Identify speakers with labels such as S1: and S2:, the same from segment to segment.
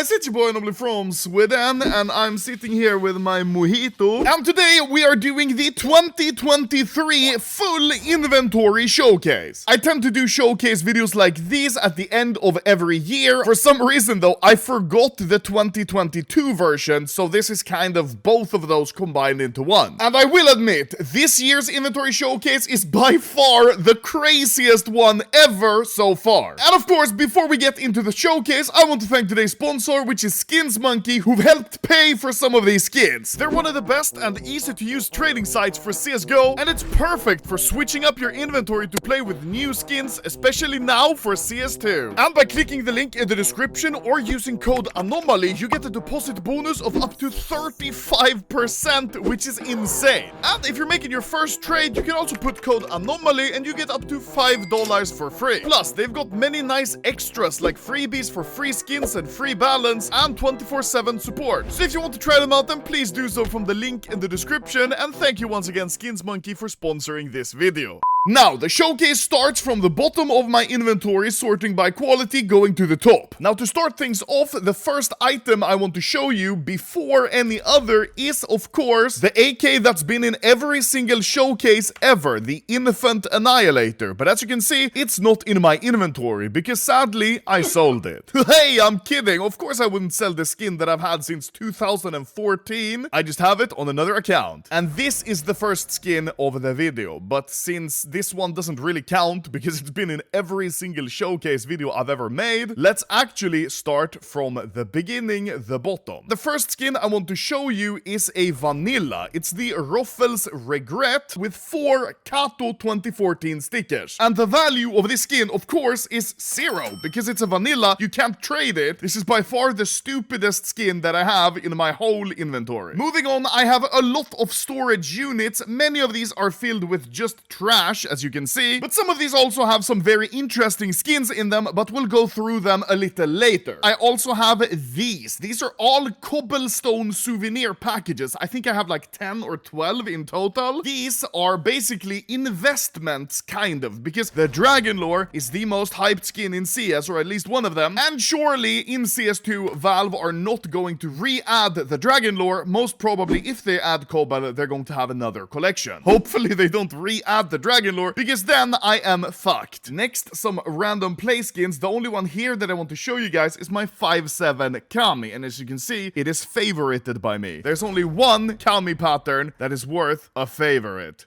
S1: guys, it's your boy Anomaly from Sweden, and I'm sitting here with my mojito. And today we are doing the 2023 full inventory showcase. I tend to do showcase videos like these at the end of every year. For some reason though, I forgot the 2022 version, so this is kind of both of those combined into one. And I will admit, this year's inventory showcase is by far the craziest one ever so far. And of course, before we get into the showcase, I want to thank today's sponsor, which is Skins Monkey, who've helped pay for some of these skins. They're one of the best and easy to use trading sites for CSGO, and it's perfect for switching up your inventory to play with new skins, especially now for CS2. And by clicking the link in the description or using code Anomaly, you get a deposit bonus of up to 35%, which is insane. And if you're making your first trade, you can also put code Anomaly and you get up to $5 for free. Plus, they've got many nice extras like freebies for free skins and free balance and 24/7 support. So if you want to try them out, then please do so from the link in the description. And thank you once again, Skins Monkey, for sponsoring this video. Now, the showcase starts from the bottom of my inventory, sorting by quality, going to the top. Now, to start things off, the first item I want to show you before any other is, of course, the AK that's been in every single showcase ever, the Infant Annihilator. But as you can see, it's not in my inventory, because sadly, I sold it. Hey, I'm kidding. Of course I wouldn't sell the skin that I've had since 2014. I just have it on another account. And this is the first skin of the video, but since this one doesn't really count because it's been in every single showcase video I've ever made, let's actually start from the beginning, the bottom. The first skin I want to show you is a vanilla. It's the Ruffles Regret with 4 Kato 2014 stickers. And the value of this skin, of course, is 0 because it's a vanilla. You can't trade it. This is by far the stupidest skin that I have in my whole inventory. Moving on, I have a lot of storage units. Many of these are filled with just trash, as you can see, but some of these also have some very interesting skins in them, but we'll go through them a little later. I also have these. These are all cobblestone souvenir packages. I think I have like 10 or 12 in total. These are basically investments, kind of, because the Dragon Lore is the most hyped skin in CS, or at least one of them, and surely in CS2, Valve are not going to re-add the Dragon Lore. Most probably, if they add Cobalt, they're going to have another collection. Hopefully they don't re-add the Dragon Lore, because then I am fucked. Next, some random play skins. The only one here that I want to show you guys is my 5/7 Kami, and as you can see, it is favorited by me. There's only one Kami pattern that is worth a favorite.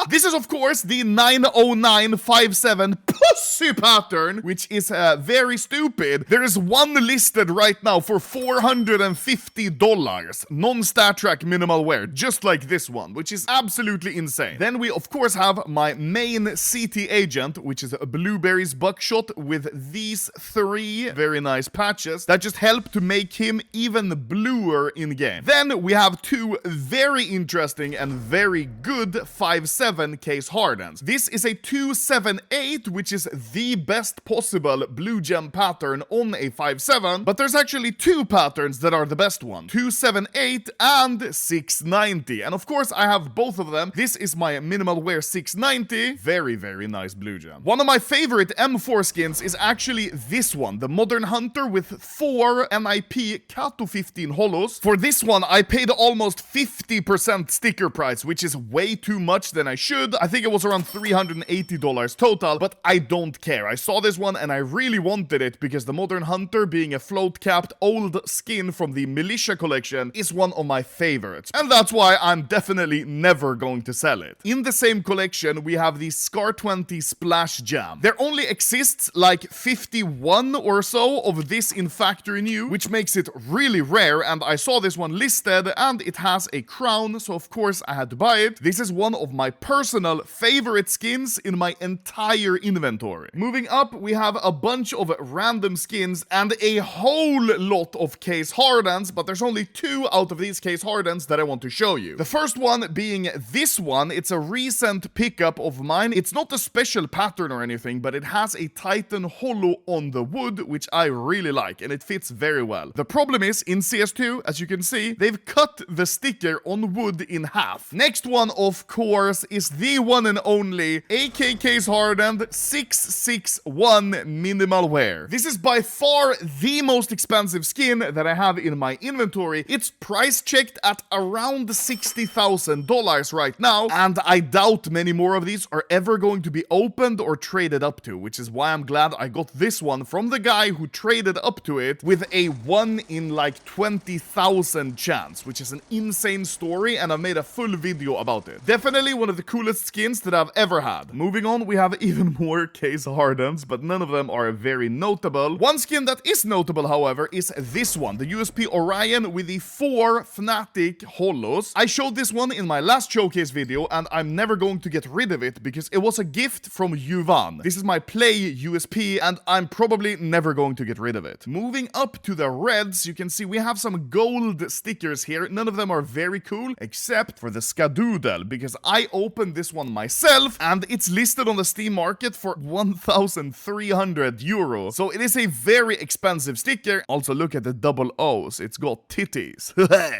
S1: This is, of course, the 90957 Pussy pattern, which is very stupid. There is one listed right now for $450. Non-stat track minimal wear, just like this one, which is absolutely insane. Then we, of course, have my main CT agent, which is a Blueberries Buckshot with these 3 very nice patches that just help to make him even bluer in-game. Then we have 2 very interesting and very good 5/7 case hardens. This is a 278, which is the best possible blue gem pattern on a 5/7, but there's actually 2 patterns that are the best one, 278 and 690. And of course, I have both of them. This is my minimal wear 690. Very, very nice blue gem. One of my favorite M4 skins is actually this one, the Modern Hunter with 4 NIP Kato 15 holos. For this one, I paid almost 50% sticker price, which is way too much than I should. I think it was around $380 total, but I don't care. I saw this one and I really wanted it because the Modern Hunter, being a float-capped old skin from the Militia collection, is one of my favorites. And that's why I'm definitely never going to sell it. In the same collection, we have the Scar 20 Splash Jam. There only exists like 51 or so of this in factory new, which makes it really rare, and I saw this one listed and it has a crown, so of course I had to buy it. This is one of my personal favorite skins in my entire inventory. Moving up, we have a bunch of random skins and a whole lot of case hardens, but there's only 2 out of these case hardens that I want to show you. The first one being this one. It's a recent pickup of mine. It's not a special pattern or anything, but it has a Titan holo on the wood, which I really like, and it fits very well. The problem is, in CS2, as you can see, they've cut the sticker on wood in half. Next one, of course, is the one and only AKK's hardened 661 minimal wear. This is by far the most expensive skin that I have in my inventory. It's price checked at around $60,000 right now, and I doubt many more of these are ever going to be opened or traded up to, which is why I'm glad I got this one from the guy who traded up to it with a 1 in like 20,000 chance, which is an insane story, and I've made a full video about it. Definitely one of the coolest skins that I've ever had. Moving on, we have even more case hardens, but none of them are very notable. One skin that is notable, however, is this one, the USP Orion with the 4 Fnatic holos. I showed this one in my last showcase video, and I'm never going to get rid of it because it was a gift from Yuvan. This is my play USP, and I'm probably never going to get rid of it. Moving up to the reds, you can see we have some gold stickers here. None of them are very cool, except for the Skadoodle, because I opened this one myself, and it's listed on the Steam market for 1,300 euro. So it is a very expensive sticker. Also, look at the double O's. It's got titties.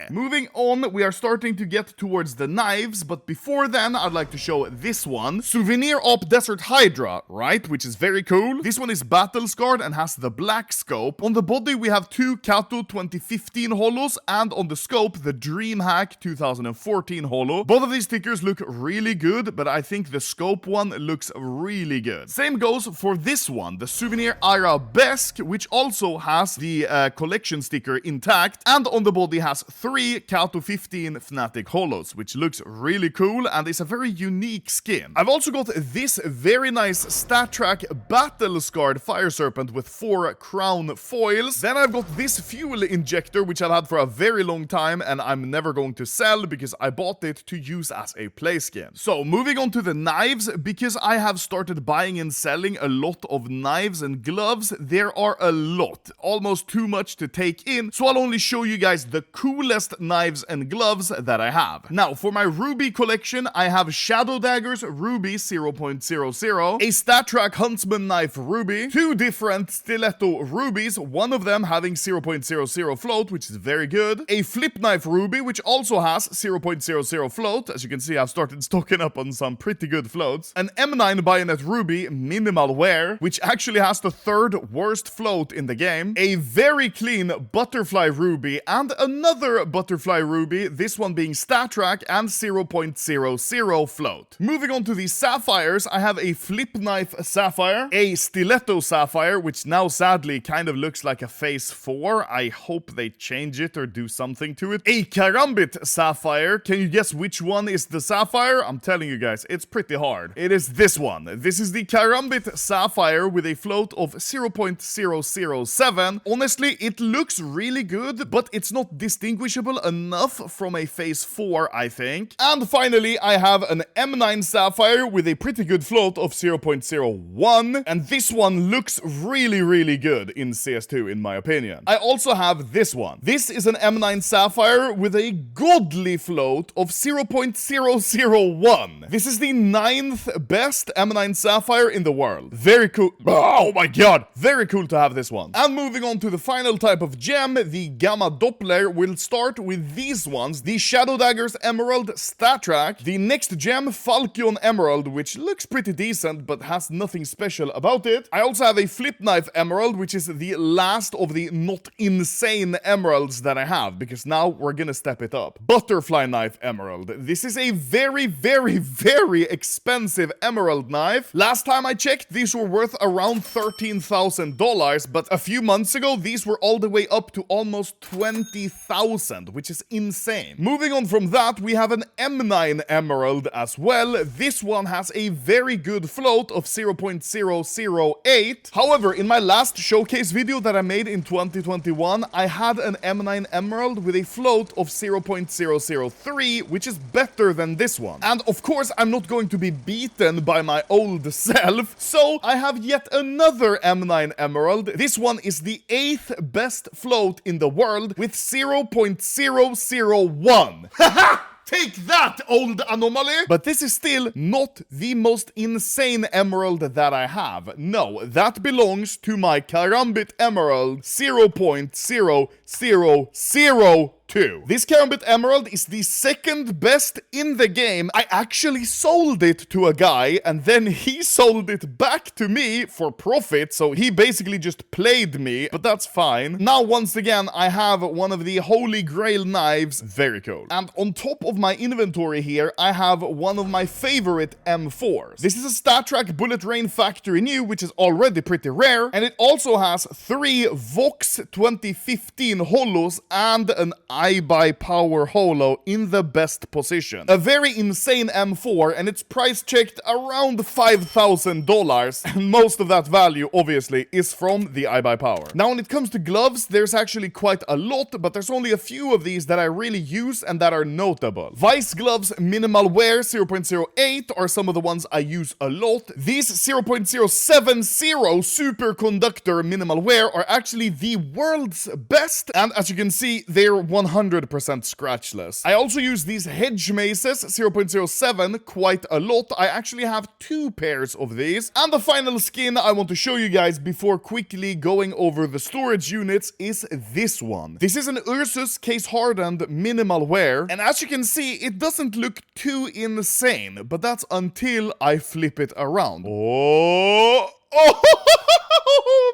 S1: Moving on, we are starting to get towards the knives, but before then, I'd like to show this one. Souvenir Op Desert Hydra, right? Which is very cool. This one is battle scarred and has the black scope. On the body, we have 2 Kato 2015 holos, and on the scope, the DreamHack 2014 holo. Both of these stickers look really good, but I think the scope one looks really good. Same goes for this one, the Souvenir Arabesque, which also has the collection sticker intact, and on the body has 3 Kato 15 Fnatic holos, which looks really cool and is a very unique skin. I've also got this very nice StatTrak Battle Scarred Fire Serpent with 4 crown foils. Then I've got this fuel injector, which I've had for a very long time, and I'm never going to sell because I bought it to use as a play skin. So moving on to the knives, because I have started buying and selling a lot of knives and gloves, there are a lot, almost too much to take in, so I'll only show you guys the coolest knives and gloves that I have. Now, for my Ruby collection, I have Shadow Daggers Ruby 0.00, a StatTrak Huntsman Knife Ruby, 2 different Stiletto Rubies, one of them having 0.00 float, which is very good, a Flip Knife Ruby, which also has 0.00 float. As you can see, I've started stocking up on some pretty good floats, an M9 Bayonet Ruby Minimal Wear, which actually has the 3rd worst float in the game, a very clean Butterfly Ruby, and another Butterfly Ruby, this one being StatTrak and 0.00 float. Moving on to the Sapphires, I have a Flip Knife Sapphire, a Stiletto Sapphire, which now sadly kind of looks like a Phase 4. I hope they change it or do something to it. A Karambit Sapphire. Can you guess which one is the Sapphire? I'm telling you guys, it's pretty hard. It is this one. This is the Karambit Sapphire with a float of 0.007. Honestly, it looks really good, but it's not distinguishable enough from a Phase 4, I think. And finally, I have an M9 Sapphire with a pretty good float of 0.01, and this one looks really, really good in CS2, in my opinion. I also have this one. This is an M9 Sapphire with a godly float of 0.001. This is the 9th best M9 Sapphire in the world. Very cool. Oh my god, very cool to have this one. And moving on to the final type of gem, the Gamma Doppler, we'll start with these ones, the Shadow Daggers Emerald StatTrak, the next gem Falcon Emerald, which looks pretty decent but has nothing special about it. I also have a Flip Knife Emerald, which is the last of the not insane emeralds that I have, because now we're gonna step it up. Butterfly Knife Emerald. This is a very, very, very expensive emerald knife. Last time I checked, these were worth around $13,000, but a few months ago, these were all the way up to almost 20,000, which is insane. Moving on from that, we have an M9 Emerald as well. This one has a very good float of 0.008. However, in my last showcase video that I made in 2021, I had an M9 Emerald with a float of 0.003, which is better than this one. And of course, I'm not going to be beaten by my old self, so I have yet another M9 Emerald. This one is the 8th best float in the world with 0.001. Haha! Take that, old Anomaly! But this is still not the most insane emerald that I have. No, that belongs to my Karambit Emerald 0.000 2. This Karambit Emerald is the second best in the game. I actually sold it to a guy, and then he sold it back to me for profit, so he basically just played me, but that's fine. Now, once again, I have one of the Holy Grail knives. Very cool. And on top of my inventory here, I have one of my favorite M4s. This is a StatTrak Bullet Rain Factory New, which is already pretty rare, and it also has 3 Vox 2015 holos and an iBuy Power holo in the best position. A very insane M4, and it's price checked around $5,000, and most of that value, obviously, is from the iBuy Power. Now, when it comes to gloves, there's actually quite a lot, but there's only a few of these that I really use and that are notable. Vice Gloves Minimal Wear 0.08 are some of the ones I use a lot. These 0.070 Superconductor Minimal Wear are actually the world's best, and as you can see, they're 100% scratchless. I also use these Hedge Maces 0.07 quite a lot. I actually have 2 pairs of these. And the final skin I want to show you guys before quickly going over the storage units is this one. This is an Ursus case hardened minimal wear, and as you can see, it doesn't look too insane, but that's until I flip it around. Oh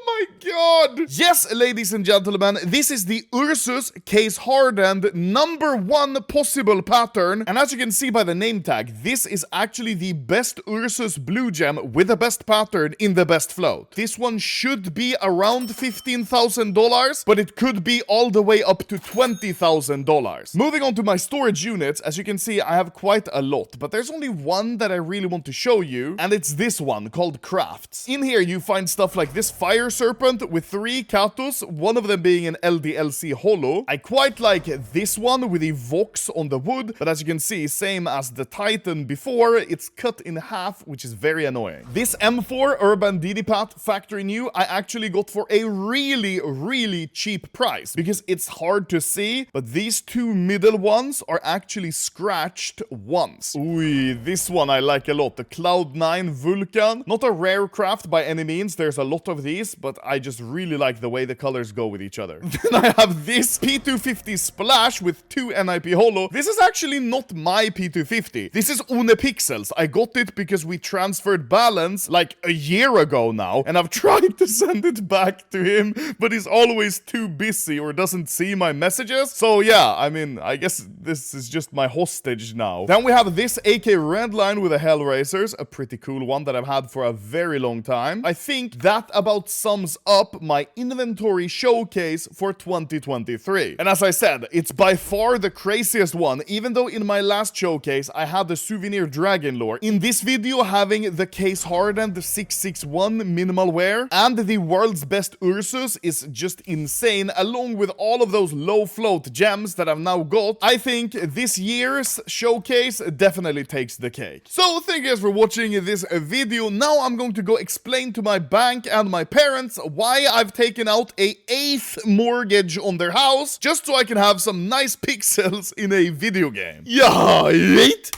S1: my god! Yes, ladies and gentlemen, this is the Ursus case hardened #1 possible pattern, and as you can see by the name tag, this is actually the best Ursus blue gem with the best pattern in the best float. This one should be around $15,000, but it could be all the way up to $20,000. Moving on to my storage units, as you can see, I have quite a lot, but there's only one that I really want to show you, and it's this one called Crafts. In here, you find stuff like this Fire Serpent with 3 Katos, one of them being an LDLC holo. I quite like this one with the Vox on the wood, but as you can see, same as the Titan before, it's cut in half, which is very annoying. This M4 Urban Didipat Factory New, I actually got for a really cheap price, because it's hard to see, but these 2 middle ones are actually scratched once. Ooh, this one I like a lot, the Cloud9 Vulcan. Not a rare craft by any means, there's a lot of these, but I just really like the way the colors go with each other. Then I have this P250 Splash with 2 NIP holo. This is actually not my P250. This is One Pixels. I got it because we transferred balance like a year ago now, and I've tried to send it back to him, but he's always too busy or doesn't see my messages. So yeah, I mean, I guess this is just my hostage now. Then we have this AK Redline with a Hellraisers, a pretty cool one that I've had for a very long time. I think that about sums up my inventory showcase for 2023. And as I said, it's by far the craziest one, even though in my last showcase I had the Souvenir Dragon Lore. In this video, having the case hardened 661 minimal wear and the world's best Ursus is just insane, along with all of those low float gems that I've now got. I think this year's showcase definitely takes the cake. So thank you guys for watching this video. Now I'm going to go explain to my bank and my parents why I've taken out a 8th mortgage on their house, just so I can have some nice pixels in a video game. Yeah, right?